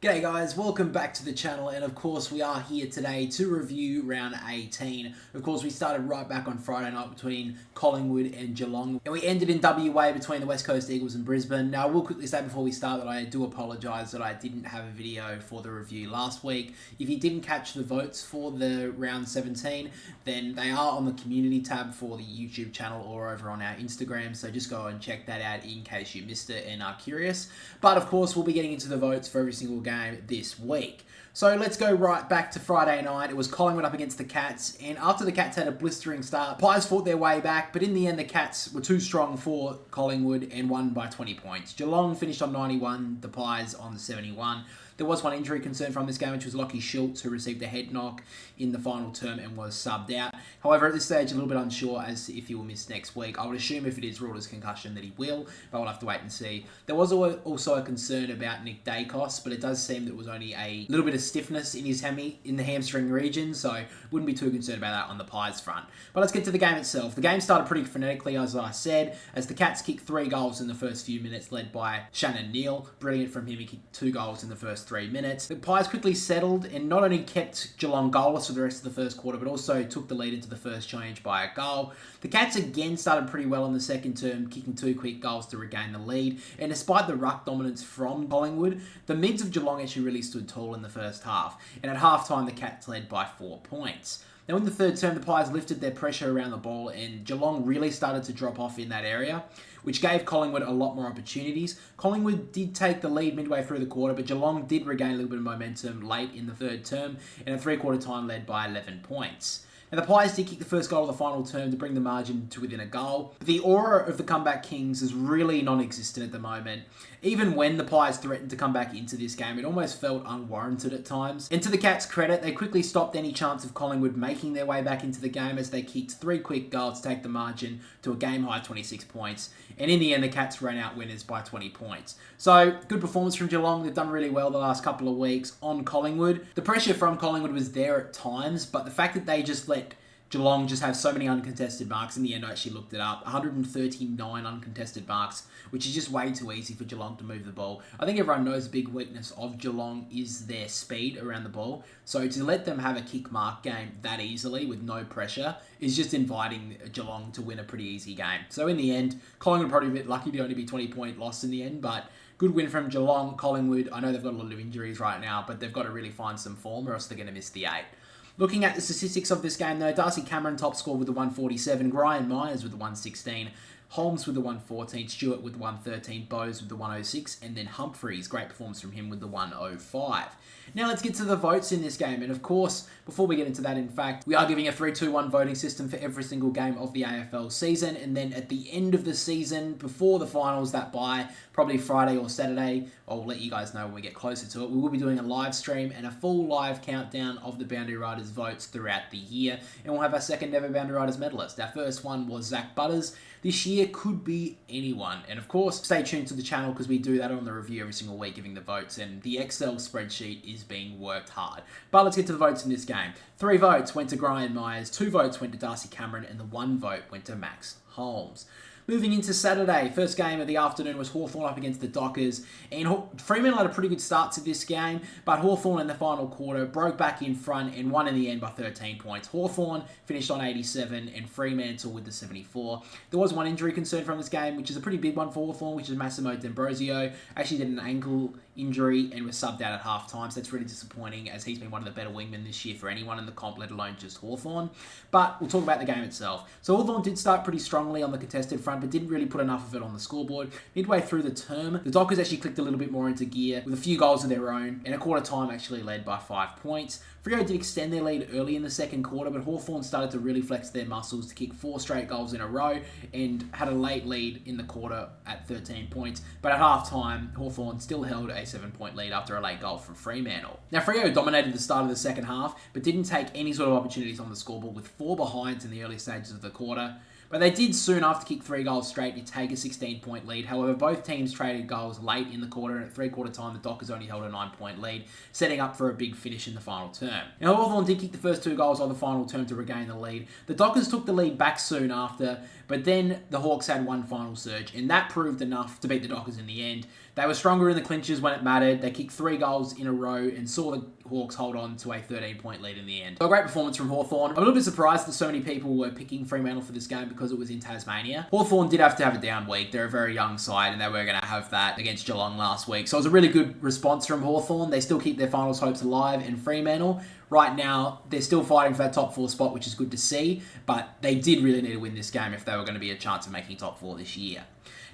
G'day guys, welcome back to the channel, and of course we are here today to review round 18. Of course we started right back on Friday night between Collingwood and Geelong, and we ended in WA between the West Coast Eagles and Brisbane. Now I will quickly say before we start that I do apologise that I didn't have a video for the review last week. If you didn't catch the votes for the round 17, then they are on the community tab for the YouTube channel or over on our Instagram, so just go and check that out in case you missed it and are curious. But of course we'll be getting into the votes for every single game this week. So let's go right back to Friday night. It was Collingwood up against the Cats, and after the Cats had a blistering start, Pies fought their way back, but in the end the Cats were too strong for Collingwood and won by 20 points. Geelong finished on 91, the Pies on 71. There was one injury concern from this game, which was Lachie Schultz, who received a head knock in the final term and was subbed out. However, at this stage, a little bit unsure as to if he will miss next week. I would assume if it is ruled as concussion that he will, but we'll have to wait and see. There was also a concern about Nick Dacos, but it does seem that it was only a little bit of stiffness in his in the hamstring region, so wouldn't be too concerned about that on the Pies front. But let's get to the game itself. The game started pretty frenetically, as I said, as the Cats kicked 3 goals in the first few minutes, led by Shannon Neal. Brilliant from him. He kicked 2 goals in the first 3 minutes. The Pies quickly settled and not only kept Geelong goalless for the rest of the first quarter, but also took the lead into the first change by a goal. The Cats again started pretty well in the second term, kicking 2 quick goals to regain the lead. And despite the ruck dominance from Collingwood, the mids of Geelong actually really stood tall in the first half. And at halftime, the Cats led by 4 points. Now in the third term, the Pies lifted their pressure around the ball and Geelong really started to drop off in that area, which gave Collingwood a lot more opportunities. Collingwood did take the lead midway through the quarter, but Geelong did regain a little bit of momentum late in the third term, and at 3/4 time led by 11 points. Now the Pies did kick the first goal of the final term to bring the margin to within a goal, but the aura of the comeback Kings is really non-existent at the moment. Even when the Pies threatened to come back into this game, it almost felt unwarranted at times. And to the Cats' credit, they quickly stopped any chance of Collingwood making their way back into the game as they kicked 3 quick goals to take the margin to a game-high 26 points. And in the end, the Cats ran out winners by 20 points. So, good performance from Geelong. They've done really well the last couple of weeks on Collingwood. The pressure from Collingwood was there at times, but the fact that they just let Geelong just have so many uncontested marks. In the end, I actually looked it up. 139 uncontested marks, which is just way too easy for Geelong to move the ball. I think everyone knows the big weakness of Geelong is their speed around the ball. So to let them have a kick mark game that easily with no pressure is just inviting Geelong to win a pretty easy game. So in the end, Collingwood probably a bit lucky to only be 20-point loss in the end, but good win from Geelong. Collingwood, I know they've got a lot of injuries right now, but they've got to really find some form or else they're going to miss the 8. Looking at the statistics of this game though, Darcy Cameron top scored with the 147, Brian Myers with the 116, Holmes with the 114, Stewart with the 113, Bowes with the 106, and then Humphreys, great performance from him with the 105. Now let's get to the votes in this game, and of course, before we get into that, in fact, we are giving a 3-2-1 voting system for every single game of the AFL season, and then at the end of the season, before the finals, that by probably Friday or Saturday, I'll let you guys know when we get closer to it, we will be doing a live stream and a full live countdown of the Boundary Riders votes throughout the year, and we'll have our second ever Boundary Riders medalist. Our first one was Zach Butters. This year could be anyone. And of course, stay tuned to the channel because we do that on the review every single week, giving the votes, and the Excel spreadsheet is being worked hard. But let's get to the votes in this game. 3 votes went to Brian Myers, 2 votes went to Darcy Cameron, and the 1 vote went to Max Holmes. Moving into Saturday, first game of the afternoon was Hawthorn up against the Dockers, and Fremantle had a pretty good start to this game, but Hawthorn in the final quarter broke back in front and won in the end by 13 points. Hawthorn finished on 87 and Fremantle with the 74. There was one injury concern from this game, which is a pretty big one for Hawthorn, which is Massimo D'Ambrosio. Actually did an ankle injury and was subbed out at half-time, so that's really disappointing as he's been one of the better wingmen this year for anyone in the comp, let alone just Hawthorn. But we'll talk about the game itself. So Hawthorn did start pretty strongly on the contested front, but didn't really put enough of it on the scoreboard. Midway through the term, the Dockers actually clicked a little bit more into gear with a few goals of their own, and at quarter time actually led by 5 points. Freo did extend their lead early in the second quarter, but Hawthorn started to really flex their muscles to kick 4 straight goals in a row and had a late lead in the quarter at 13 points. But at half-time, Hawthorn still held a 7-point lead after a late goal from Fremantle. Now, Freo dominated the start of the second half, but didn't take any sort of opportunities on the scoreboard with 4 behinds in the early stages of the quarter. But they did soon after kick 3 goals straight to take a 16-point lead. However, both teams traded goals late in the quarter, and at 3/4 time, the Dockers only held a 9-point lead, setting up for a big finish in the final term. Now, Hawthorn did kick the first 2 goals of the final term to regain the lead. The Dockers took the lead back soon after, But then the Hawks had one final surge, and that proved enough to beat the Dockers in the end. They were stronger in the clinches when it mattered. They kicked 3 goals in a row and saw the Hawks hold on to a 13-point lead in the end. So a great performance from Hawthorn. I'm a little bit surprised that so many people were picking Fremantle for this game because it was in Tasmania. Hawthorn did have to have a down week. They're a very young side, and they were going to have that against Geelong last week. So it was a really good response from Hawthorn. They still keep their finals hopes alive, and Fremantle, right now, they're still fighting for that top 4 spot, which is good to see, but they did really need to win this game if they were going to be a chance of making top 4 this year.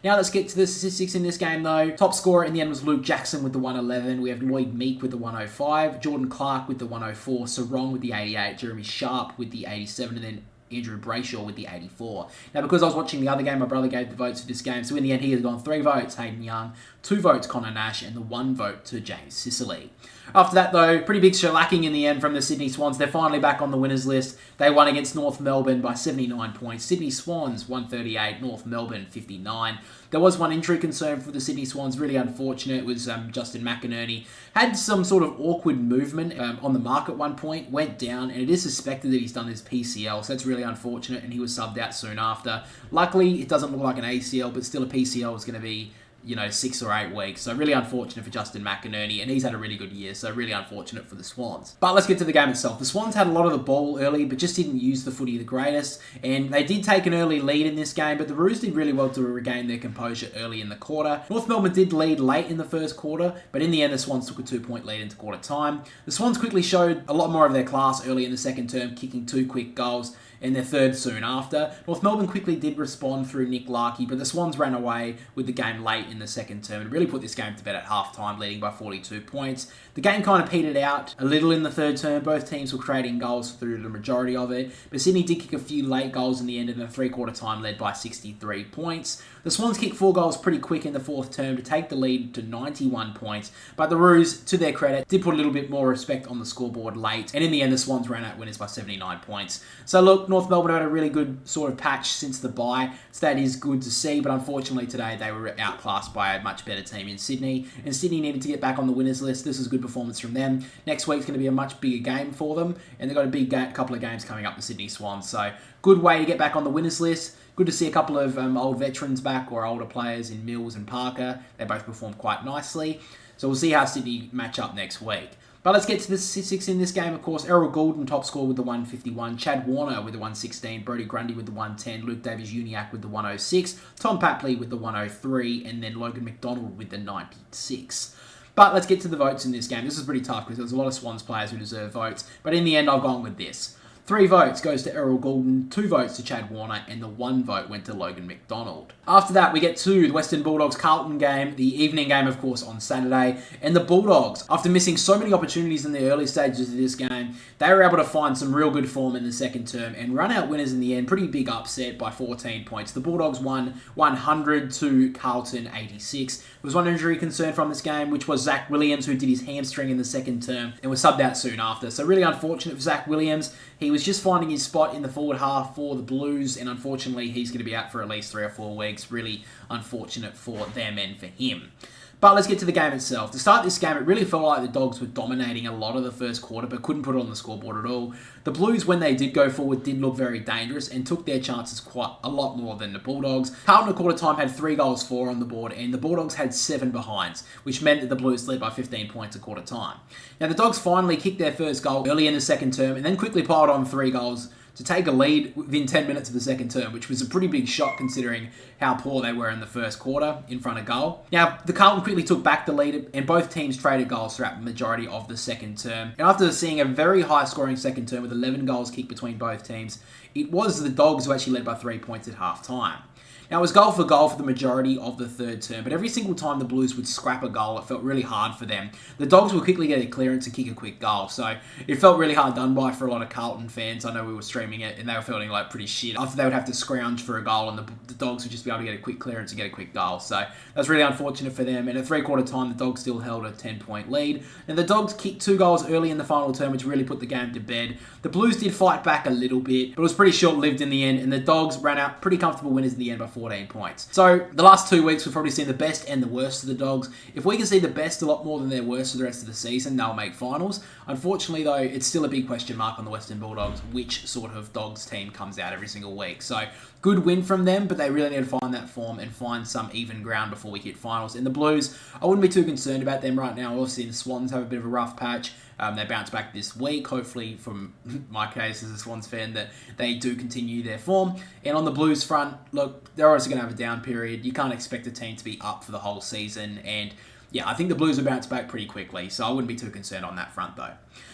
Now let's get to the statistics in this game though. Top scorer in the end was Luke Jackson with the 111. We have Lloyd Meek with the 105. Jordan Clark with the 104. Sarong with the 88. Jeremy Sharp with the 87. And then Andrew Brayshaw with the 84. Now, because I was watching the other game, my brother gave the votes for this game. So in the end, he has gone 3 votes, Hayden Young, 2 votes, Connor Nash, and the 1 vote to James Sicily. After that, though, pretty big shellacking in the end from the Sydney Swans. They're finally back on the winners list. They won against North Melbourne by 79 points. Sydney Swans, 138. North Melbourne, 59. There was one injury concern for the Sydney Swans. Really unfortunate. It was Justin McInerney. Had some sort of awkward movement on the mark at one point. Went down, and it is suspected that he's done his PCL. So that's really unfortunate, and he was subbed out soon after. Luckily, it doesn't look like an ACL, but still a PCL is going to be 6 or 8 weeks. So really unfortunate for Justin McInerney, and he's had a really good year, so really unfortunate for the Swans. But let's get to the game itself. The Swans had a lot of the ball early, but just didn't use the footy the greatest, and they did take an early lead in this game, but the Roos did really well to regain their composure early in the quarter. North Melbourne did lead late in the first quarter, but in the end, the Swans took a 2-point lead into quarter time. The Swans quickly showed a lot more of their class early in the second term, kicking 2 quick goals, and their third soon after. North Melbourne quickly did respond through Nick Larkey, but the Swans ran away with the game late in the second term and really put this game to bed at halftime, leading by 42 points. The game kind of petered out a little in the third term. Both teams were creating goals through the majority of it, but Sydney did kick a few late goals in the end, and the 3-quarter time led by 63 points. The Swans kicked 4 goals pretty quick in the fourth term to take the lead to 91 points, but the Roos, to their credit, did put a little bit more respect on the scoreboard late, and in the end, the Swans ran out winners by 79 points. So look, North Melbourne had a really good sort of patch since the bye, so that is good to see, but unfortunately today they were outclassed by a much better team in Sydney, and Sydney needed to get back on the winners list. This is a good performance from them. Next week's going to be a much bigger game for them, and they've got a big couple of games coming up, the Sydney Swans, so good way to get back on the winners list. Good to see a couple of old veterans back, or older players in Mills and Parker. They both performed quite nicely. So we'll see how Sydney match up next week. But let's get to the statistics in this game, of course. Errol Goulden, top scorer with the 151. Chad Warner with the 116. Brodie Grundy with the 110. Luke Davies-Uniacke with the 106. Tom Papley with the 103. And then Logan McDonald with the 96. But let's get to the votes in this game. This is pretty tough because there's a lot of Swans players who deserve votes. But in the end, I've gone with this. 3 votes goes to Errol Goulden, 2 votes to Chad Warner, and the 1 vote went to Logan McDonald. After that, we get to the Western Bulldogs Carlton game, the evening game, of course, on Saturday. And the Bulldogs, after missing so many opportunities in the early stages of this game, they were able to find some real good form in the second term and run out winners in the end. Pretty big upset by 14 points. The Bulldogs won 100 to Carlton 86. There was one injury concern from this game, which was Zach Williams, who did his hamstring in the second term and was subbed out soon after. So really unfortunate for Zach Williams. He was just finding his spot in the forward half for the Blues, and unfortunately he's going to be out for at least 3 or 4 weeks. Really unfortunate for them and for him. But let's get to the game itself. To start this game, it really felt like the Dogs were dominating a lot of the first quarter, but couldn't put it on the scoreboard at all. The Blues, when they did go forward, did look very dangerous and took their chances quite a lot more than the Bulldogs. Carlton at quarter time had 3 goals for on the board, and the Bulldogs had 7 behinds, which meant that the Blues led by 15 points at quarter time. Now, the Dogs finally kicked their first goal early in the second term, and then quickly piled on 3 goals to take a lead within 10 minutes of the second term, which was a pretty big shock considering how poor they were in the first quarter in front of goal. Now, the Carlton quickly took back the lead, and both teams traded goals throughout the majority of the second term. And after seeing a very high-scoring second term with 11 goals kicked between both teams, it was the Dogs who actually led by 3 points at half-time. Now, it was goal for the majority of the third term, but every single time the Blues would scrap a goal, it felt really hard for them. The Dogs would quickly get a clearance and kick a quick goal, so it felt really hard done by for a lot of Carlton fans. I know we were streaming it, and they were feeling like pretty shit after they would have to scrounge for a goal, and the Dogs would just be able to get a quick clearance and get a quick goal. So that's really unfortunate for them, and at 3-quarter time, the Dogs still held a 10-point lead. And the Dogs kicked 2 goals early in the final term, which really put the game to bed. The Blues did fight back a little bit, but it was pretty short-lived in the end, and the Dogs ran out pretty comfortable winners in the end by 14 points. So the last 2 weeks, we've probably seen the best and the worst of the Dogs. If we can see the best a lot more than their worst for the rest of the season, they'll make finals. Unfortunately, though, it's still a big question mark on the Western Bulldogs, which sort of Dogs team comes out every single week. So good win from them, but they really need to find that form and find some even ground before we hit finals. In the Blues, I wouldn't be too concerned about them right now. Obviously, the Swans have a bit of a rough patch. They bounce back this week. Hopefully, from my case as a Swans fan, that they do continue their form. And on the Blues front, look, they're obviously going to have a down period. You can't expect a team to be up for the whole season. And yeah, I think the Blues will bounce back pretty quickly. So I wouldn't be too concerned on that front, though.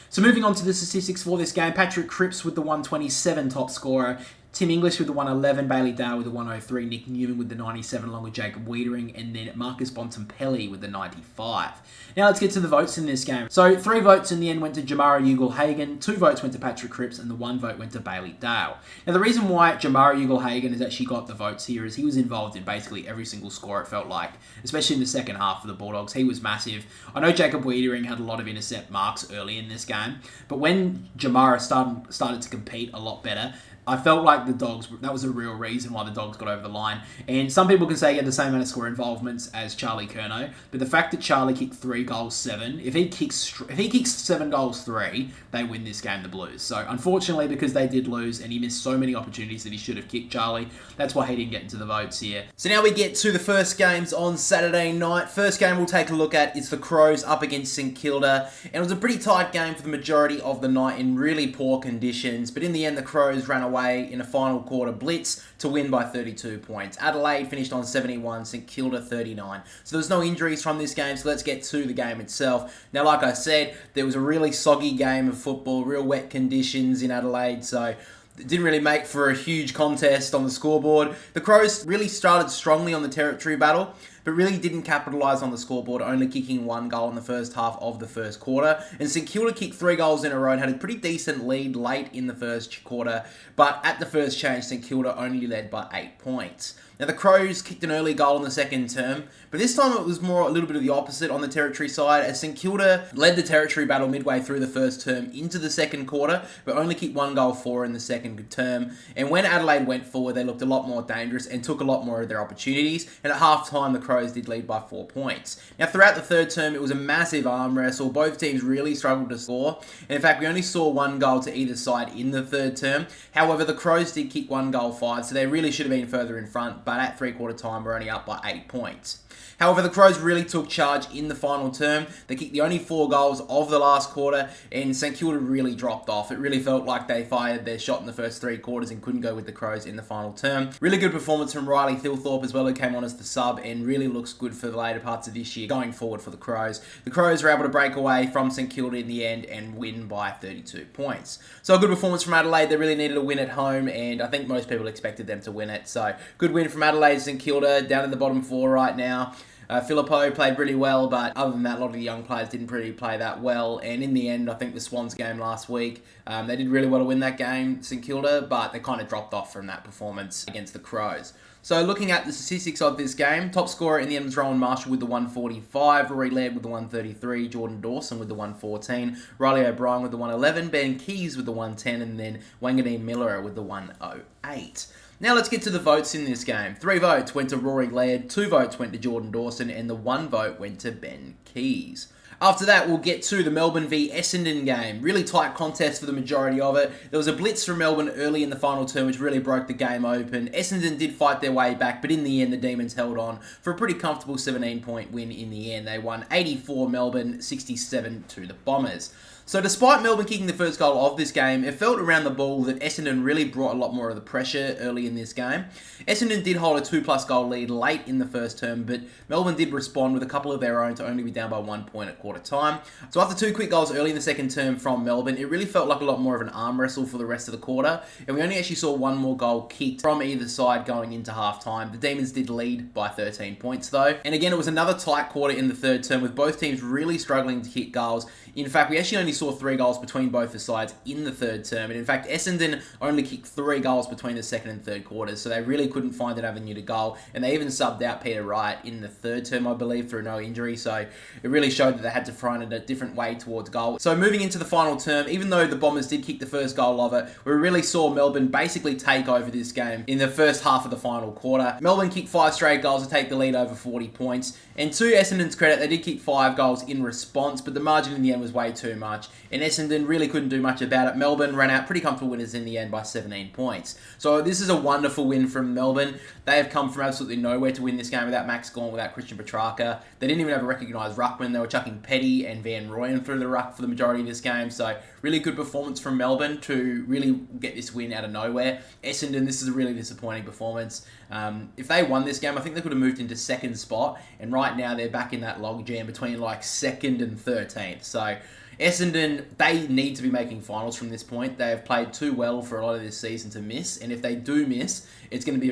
So moving on to the statistics for this game, Patrick Cripps with the 127 top scorer. Tim English with the 111, Bailey Dale with the 103, Nick Newman with the 97 along with Jacob Wiedering, and then Marcus Bontempelli with the 95. Now let's get to the votes in this game. So 3 votes in the end went to Jamara Ugle-Hagan, 2 votes went to Patrick Cripps, and the 1 vote went to Bailey Dale. Now the reason why Jamara Ugle-Hagan has actually got the votes here is he was involved in basically every single score, it felt like, especially in the second half for the Bulldogs. He was massive. I know Jacob Wiedering had a lot of intercept marks early in this game, but when Jamara started to compete a lot better, I felt like the Dogs, that was a real reason why the Dogs got over the line. And some people can say he had the same amount of score involvements as Charlie Curnow, but the fact that Charlie kicked 3 goals 7, if he kicks 7 goals 3, they win this game, the Blues. So unfortunately, because they did lose and he missed so many opportunities that he should have kicked Charlie, that's why he didn't get into the votes here. So now we get to the first games on Saturday night. First game we'll take a look at is the Crows up against St Kilda. And it was a pretty tight game for the majority of the night in really poor conditions. But in the end, the Crows ran away in a final quarter blitz to win by 32 points. Adelaide finished on 71, St Kilda 39. So there was no injuries from this game, so let's get to the game itself. Now, like I said, there was a really soggy game of football, real wet conditions in Adelaide, so it didn't really make for a huge contest on the scoreboard. The Crows really started strongly on the territory battle, but really didn't capitalise on the scoreboard, only kicking 1 goal in the first half of the first quarter. And St Kilda kicked 3 goals in a row and had a pretty decent lead late in the first quarter, but at the first change, St Kilda only led by 8 points. Now, the Crows kicked an early goal in the second term, but this time it was more a little bit of the opposite on the territory side, as St Kilda led the territory battle midway through the first term into the second quarter, but only kicked 1 goal 4 in the second term. And when Adelaide went forward, they looked a lot more dangerous and took a lot more of their opportunities. And at half-time, the Crows did lead by 4 points. Now, throughout the third term, it was a massive arm wrestle. Both teams really struggled to score. And in fact, we only saw 1 goal to either side in the third term. However, the Crows did kick 1 goal 5, so they really should have been further in front, but at three-quarter time, we're only up by 8 points. However, the Crows really took charge in the final term. They kicked the only 4 goals of the last quarter, and St Kilda really dropped off. It really felt like they fired their shot in the first 3 quarters and couldn't go with the Crows in the final term. Really good performance from Riley Thilthorpe as well, who came on as the sub and really looks good for the later parts of this year going forward for the Crows. The Crows were able to break away from St Kilda in the end and win by 32 points. So a good performance from Adelaide. They really needed a win at home, and I think most people expected them to win it. So good win from Adelaide. St Kilda down in the bottom 4 right now. Filippo played really well, but other than that, a lot of the young players didn't really play that well. And in the end, I think the Swans game last week, they did really well to win that game, St Kilda, but they kind of dropped off from that performance against the Crows. So looking at the statistics of this game, top scorer in the end was Rowan Marshall with the 145, Rory Laird with the 133, Jordan Dawson with the 114, Riley O'Brien with the 111, Ben Keys with the 110, and then Wanganeen Miller with the 108. Now let's get to the votes in this game. 3 votes went to Rory Laird, 2 votes went to Jordan Dawson, and the 1 vote went to Ben Keys. After that, we'll get to the Melbourne v Essendon game. Really tight contest for the majority of it. There was a blitz from Melbourne early in the final term, which really broke the game open. Essendon did fight their way back, but in the end, the Demons held on for a pretty comfortable 17-point win in the end. They won 84 Melbourne, 67 to the Bombers. So despite Melbourne kicking the first goal of this game, it felt around the ball that Essendon really brought a lot more of the pressure early in this game. Essendon did hold a 2+ goal lead late in the first term, but Melbourne did respond with a couple of their own to only be down by 1 point at quarter time. So after 2 quick goals early in the second term from Melbourne, it really felt like a lot more of an arm wrestle for the rest of the quarter, and we only actually saw 1 more goal kicked from either side going into half-time. The Demons did lead by 13 points though, and again it was another tight quarter in the third term with both teams really struggling to kick goals. In fact, we actually only saw 3 goals between both the sides in the third term. And in fact, Essendon only kicked 3 goals between the second and third quarters. So they really couldn't find an avenue to goal. And they even subbed out Peter Wright in the third term, I believe, through no injury. So it really showed that they had to find it a different way towards goal. So moving into the final term, even though the Bombers did kick the first goal of it, we really saw Melbourne basically take over this game in the first half of the final quarter. Melbourne kicked 5 straight goals to take the lead over 40 points. And to Essendon's credit, they did kick 5 goals in response, but the margin in the end was way too much. And Essendon really couldn't do much about it. Melbourne ran out pretty comfortable winners in the end by 17 points. So this is a wonderful win from Melbourne. They have come from absolutely nowhere to win this game without Max Gawn, without Christian Petrarca. They didn't even have a recognised ruckman. They were chucking Petty and Van Rooyen through the ruck for the majority of this game. So really good performance from Melbourne to really get this win out of nowhere. Essendon, this is a really disappointing performance. If they won this game, I think they could have moved into second spot. And right now they're back in that logjam between like 2nd and 13th. So Essendon, they need to be making finals from this point. They have played too well for a lot of this season to miss. And if they do miss, it's going to be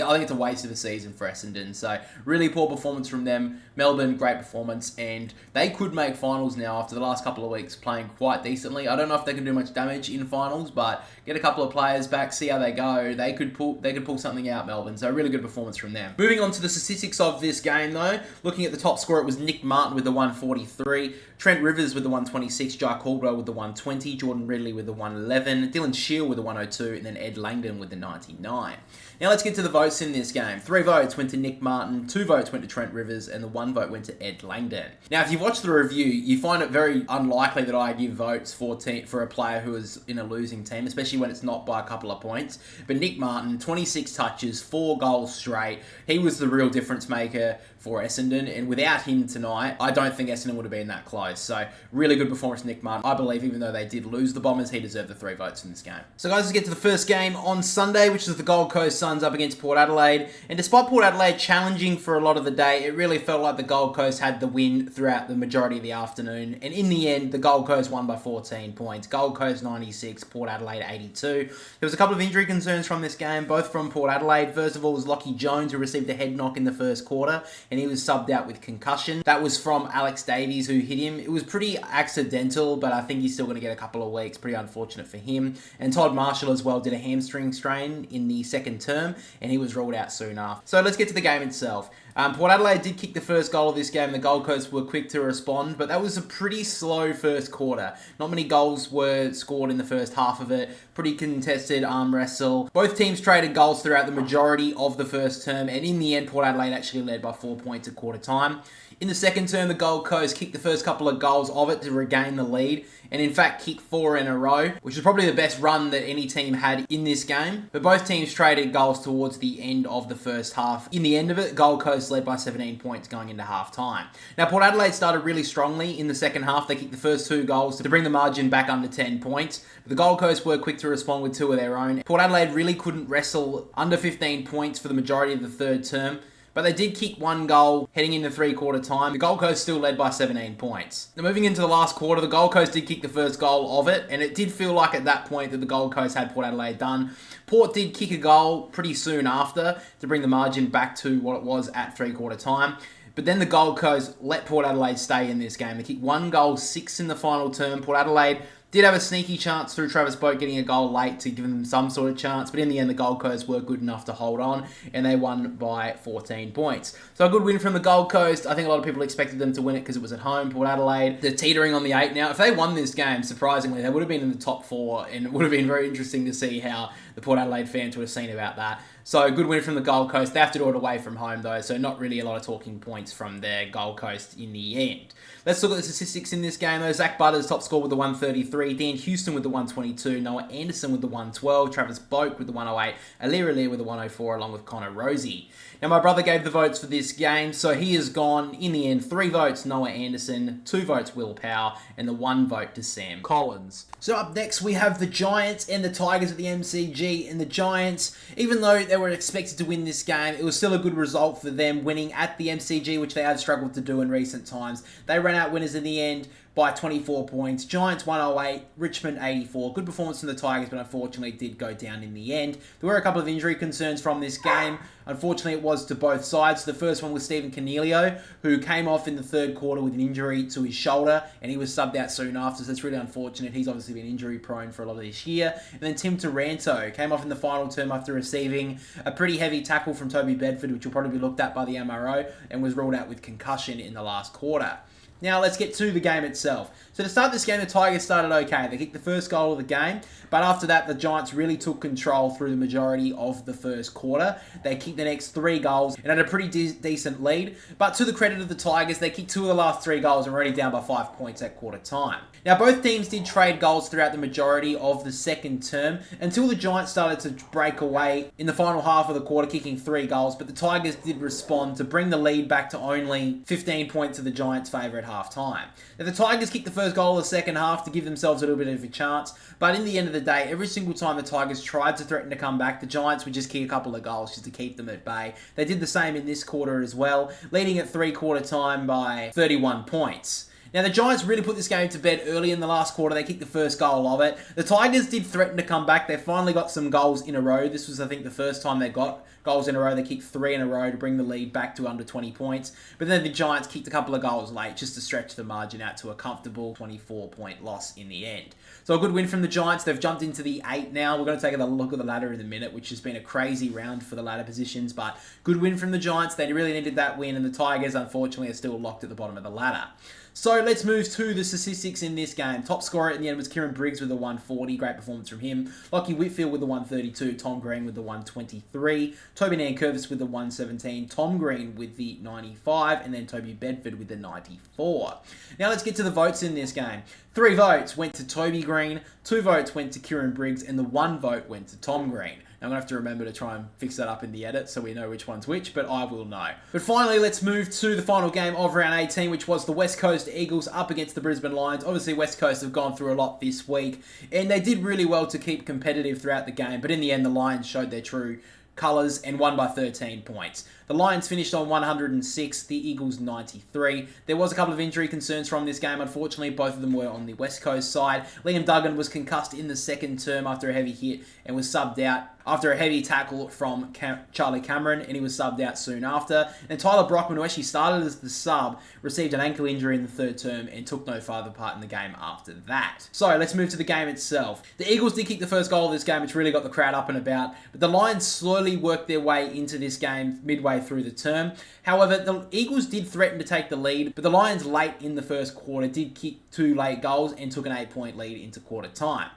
I think it's a waste of a season for Essendon. So really poor performance from them. Melbourne, great performance. And they could make finals now after the last couple of weeks playing quite decently. I don't know if they can do much damage in finals, but get a couple of players back, see how they go. They could pull something out, Melbourne. So a really good performance from them. Moving on to the statistics of this game though. Looking at the top score, it was Nick Martin with the 143. Trent Rivers with the 126. Jai Caldwell with the 120. Jordan Ridley with the 111. Dylan Shield with the 102. And then Ed Langdon with the 99. Now let's get to the votes in this game. 3 votes went to Nick Martin, 2 votes went to Trent Rivers, and the 1 vote went to Ed Langdon. Now, if you've watched the review, you find it very unlikely that I give votes for a player who is in a losing team, especially when it's not by a couple of points. But Nick Martin, 26 touches, 4 goals straight. He was the real difference maker for Essendon, and without him tonight, I don't think Essendon would have been that close. So, really good performance from Nick Martin. I believe even though they did lose the Bombers, he deserved the 3 votes in this game. So guys, let's get to the first game on Sunday, which is the Gold Coast Suns up against Port Adelaide. And despite Port Adelaide challenging for a lot of the day, it really felt like the Gold Coast had the win throughout the majority of the afternoon. And in the end, the Gold Coast won by 14 points. Gold Coast 96, Port Adelaide 82. There was a couple of injury concerns from this game, both from Port Adelaide. First of all was Lockie Jones, who received a head knock in the first quarter, and he was subbed out with concussion. That was from Alex Davies, who hit him. It was pretty accidental, but I think he's still going to get a couple of weeks. Pretty unfortunate for him. And Todd Marshall as well did a hamstring strain in the second term, and he was ruled out soon after. So let's get to the game itself. Port Adelaide did kick the first goal of this game. The Gold Coast were quick to respond, but that was a pretty slow first quarter. Not many goals were scored in the first half of it. Pretty contested arm wrestle. Both teams traded goals throughout the majority of the first term, and in the end, Port Adelaide actually led by 4 points at quarter time. In the second term, the Gold Coast kicked the first couple of goals of it to regain the lead, and in fact kicked 4 in a row, which was probably the best run that any team had in this game. But both teams traded goals towards the end of the first half. In the end of it, Gold Coast led by 17 points going into half time. Now, Port Adelaide started really strongly in the second half. They kicked the first 2 goals to bring the margin back under 10 points. But the Gold Coast were quick to respond with 2 of their own. Port Adelaide really couldn't wrestle under 15 points for the majority of the third term. But they did kick 1 goal heading into 3-quarter time. The Gold Coast still led by 17 points. Now moving into the last quarter, the Gold Coast did kick the first goal of it, and it did feel like at that point that the Gold Coast had Port Adelaide done. Port did kick a goal pretty soon after to bring the margin back to what it was at 3-quarter time. But then the Gold Coast let Port Adelaide stay in this game. They kicked 1 goal, 6 in the final term. Port Adelaide did have a sneaky chance through Travis Boak getting a goal late to give them some sort of chance, but in the end the Gold Coast were good enough to hold on, and they won by 14 points. So a good win from the Gold Coast. I think a lot of people expected them to win it because it was at home. Port Adelaide, they're teetering on the 8 now. If they won this game, surprisingly, they would have been in the top 4, and it would have been very interesting to see how the Port Adelaide fans would have seen about that. So a good win from the Gold Coast. They have to do it away from home though, so not really a lot of talking points from their Gold Coast in the end. Let's look at the statistics in this game though. Zach Butters top score with the 133, Dan Houston with the 122, Noah Anderson with the 112, Travis Boak with the 108, Alir Alir with the 104, along with Connor Rosie. Now my brother gave the votes for this game, so he has gone, in the end, 3 votes Noah Anderson, 2 votes Will Powell, and the 1 vote to Sam Collins. So up next we have the Giants and the Tigers at the MCG, and the Giants, even though they were expected to win this game, it was still a good result for them winning at the MCG, which they have struggled to do in recent times. They ran out winners in the end by 24 points. Giants 108, Richmond 84. Good performance from the Tigers, but unfortunately did go down in the end. There were a couple of injury concerns from this game. Unfortunately, it was to both sides. The first one was Stephen Cornelio, who came off in the third quarter with an injury to his shoulder, and he was subbed out soon after, so that's really unfortunate. He's obviously been injury prone for a lot of this year. And then Tim Taranto came off in the final term after receiving a pretty heavy tackle from Toby Bedford, which will probably be looked at by the MRO, and was ruled out with concussion in the last quarter. Now let's get to the game itself. So to start this game, the Tigers started okay. They kicked the first goal of the game, but after that, the Giants really took control through the majority of the first quarter. They kicked the next 3 goals and had a pretty decent lead. But to the credit of the Tigers, they kicked 2 of the last 3 goals and were already down by 5 points at quarter time. Now both teams did trade goals throughout the majority of the second term until the Giants started to break away in the final half of the quarter, kicking 3 goals. But the Tigers did respond to bring the lead back to only 15 points to the Giants' favour at half time. Now the Tigers kicked the first goal of the second half to give themselves a little bit of a chance, but in the end of the day, every single time the Tigers tried to threaten to come back, the Giants would just kick a couple of goals just to keep them at bay. They did the same in this quarter as well, leading at 3-quarter time by 31 points. Now, the Giants really put this game to bed early in the last quarter. They kicked the first goal of it. The Tigers did threaten to come back. They finally got some goals in a row. This was, I think, the first time they got goals in a row. They kicked 3 in a row to bring the lead back to under 20 points. But then the Giants kicked a couple of goals late just to stretch the margin out to a comfortable 24-point loss in the end. So a good win from the Giants. They've jumped into the 8 now. We're going to take a look at the ladder in a minute, which has been a crazy round for the ladder positions. But good win from the Giants. They really needed that win. And the Tigers, unfortunately, are still locked at the bottom of the ladder. So let's move to the statistics in this game. Top scorer in the end was Kieran Briggs with the 140. Great performance from him. Lockie Whitfield with the 132. Tom Green with the 123. Toby Nankervis with the 117. Tom Green with the 95. And then Toby Bedford with the 94. Now let's get to the votes in this game. 3 votes went to Toby Green. 2 votes went to Kieran Briggs. And the 1 vote went to Tom Green. Now, I'm going to have to remember to try and fix that up in the edit so we know which one's which, but I will know. But finally, let's move to the final game of round 18, which was the West Coast Eagles up against the Brisbane Lions. Obviously, West Coast have gone through a lot this week, and they did really well to keep competitive throughout the game, but in the end, the Lions showed their true colours and won by 13 points. The Lions finished on 106, the Eagles 93. There was a couple of injury concerns from this game. Unfortunately, both of them were on the West Coast side. Liam Duggan was concussed in the second term after a heavy hit and was subbed out after a heavy tackle from Charlie Cameron, and he was subbed out soon after. And Tyler Brockman, who actually started as the sub, received an ankle injury in the third term and took no further part in the game after that. So let's move to the game itself. The Eagles did kick the first goal of this game, which really got the crowd up and about, but the Lions slowly worked their way into this game midway through the term. However, the Eagles did threaten to take the lead, but the Lions late in the first quarter did kick 2 late goals and took an 8-point lead into quarter time.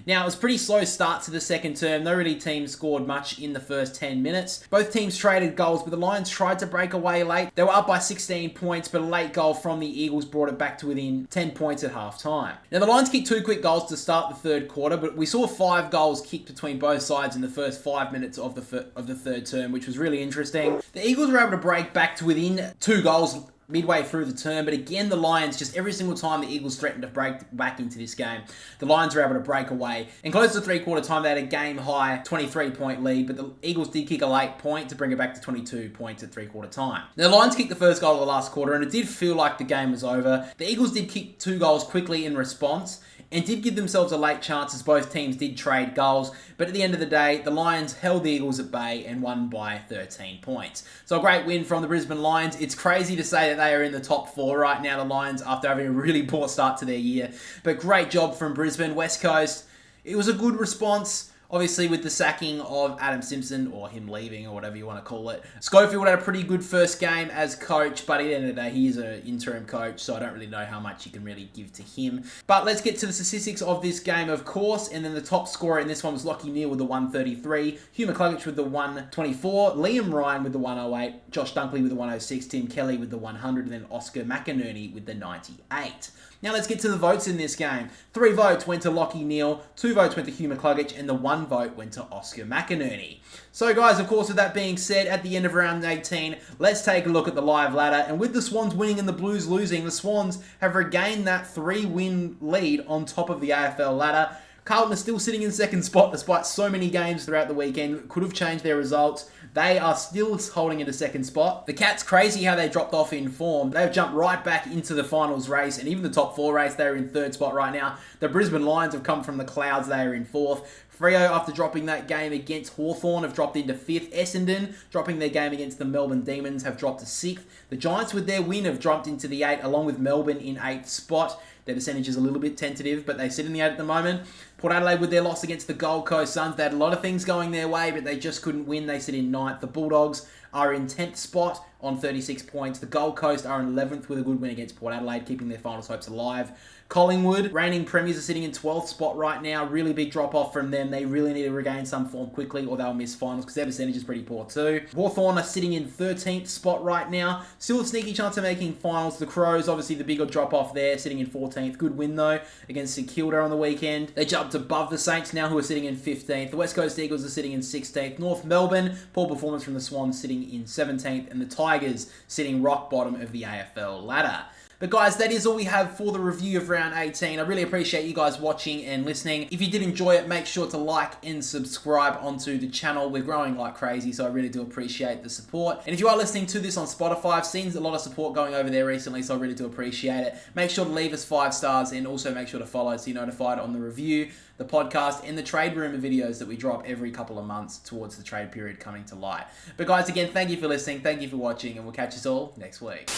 Now, it was a pretty slow start to the second term. No really team scored much in the first 10 minutes. Both teams traded goals, but the Lions tried to break away late. They were up by 16 points, but a late goal from the Eagles brought it back to within 10 points at half time. Now, the Lions kicked 2 quick goals to start the third quarter, but we saw 5 goals kicked between both sides in the first 5 minutes of the third term, which was really interesting. The Eagles were able to break back to within 2 goals midway through the term, but again, the Lions, just every single time the Eagles threatened to break back into this game, the Lions were able to break away. And close to 3-quarter time, they had a game-high 23-point lead, but the Eagles did kick a late point to bring it back to 22 points at 3-quarter time. Now, the Lions kicked the first goal of the last quarter, and it did feel like the game was over. The Eagles did kick 2 goals quickly in response, and did give themselves a late chance as both teams did trade goals. But at the end of the day, the Lions held the Eagles at bay and won by 13 points. So a great win from the Brisbane Lions. It's crazy to say that they are in the top 4 right now, the Lions, after having a really poor start to their year. But great job from Brisbane. West Coast, it was a good response. Obviously, with the sacking of Adam Simpson, or him leaving, or whatever you want to call it. Schofield had a pretty good first game as coach, but at the end of the day, he is an interim coach, so I don't really know how much you can really give to him. But let's get to the statistics of this game, of course, and then the top scorer in this one was Lockie Neal with the 133, Hugh McCluggage with the 124, Liam Ryan with the 108, Josh Dunkley with the 106, Tim Kelly with the 100, and then Oscar McInerney with the 98. Now let's get to the votes in this game. 3 votes went to Lockie Neal, 2 votes went to Hugh McCluggage, and the 1 vote went to Oscar McInerney. So guys, of course, with that being said, at the end of round 18, let's take a look at the live ladder. And with the Swans winning and the Blues losing, the Swans have regained that 3-win lead on top of the AFL ladder. Carlton is still sitting in second spot despite so many games throughout the weekend. Could have changed their results. They are still holding in a second spot. The Cats, crazy how they dropped off in form. They've jumped right back into the finals race and even the top 4 race. They're in third spot right now. The Brisbane Lions have come from the clouds. They are in 4th. Freo, after dropping that game against Hawthorn, have dropped into 5th. Essendon, dropping their game against the Melbourne Demons, have dropped to 6th. The Giants, with their win, have dropped into the 8th, along with Melbourne in 8th spot. Their percentage is a little bit tentative, but they sit in the 8 at the moment. Port Adelaide with their loss against the Gold Coast Suns. They had a lot of things going their way, but they just couldn't win. They sit in 9th. The Bulldogs are in 10th spot on 36 points. The Gold Coast are in 11th with a good win against Port Adelaide, keeping their finals hopes alive. Collingwood, reigning premiers, are sitting in 12th spot right now. Really big drop-off from them. They really need to regain some form quickly or they'll miss finals because their percentage is pretty poor too. Hawthorn are sitting in 13th spot right now. Still a sneaky chance of making finals. The Crows, obviously the bigger drop-off there, sitting in 14th. Good win though against St Kilda on the weekend. They jumped above the Saints now, who are sitting in 15th. The West Coast Eagles are sitting in 16th. North Melbourne, poor performance from the Swans, sitting in 17th. And the Tigers sitting rock bottom of the AFL ladder. But guys, that is all we have for the review of round 18. I really appreciate you guys watching and listening. If you did enjoy it, make sure to like and subscribe onto the channel. We're growing like crazy, so I really do appreciate the support. And if you are listening to this on Spotify, I've seen a lot of support going over there recently, so I really do appreciate it. Make sure to leave us 5 stars and also make sure to follow so you're notified on the review, the podcast, and the trade rumor videos that we drop every couple of months towards the trade period coming to light. But guys, again, thank you for listening, thank you for watching, and we'll catch us all next week.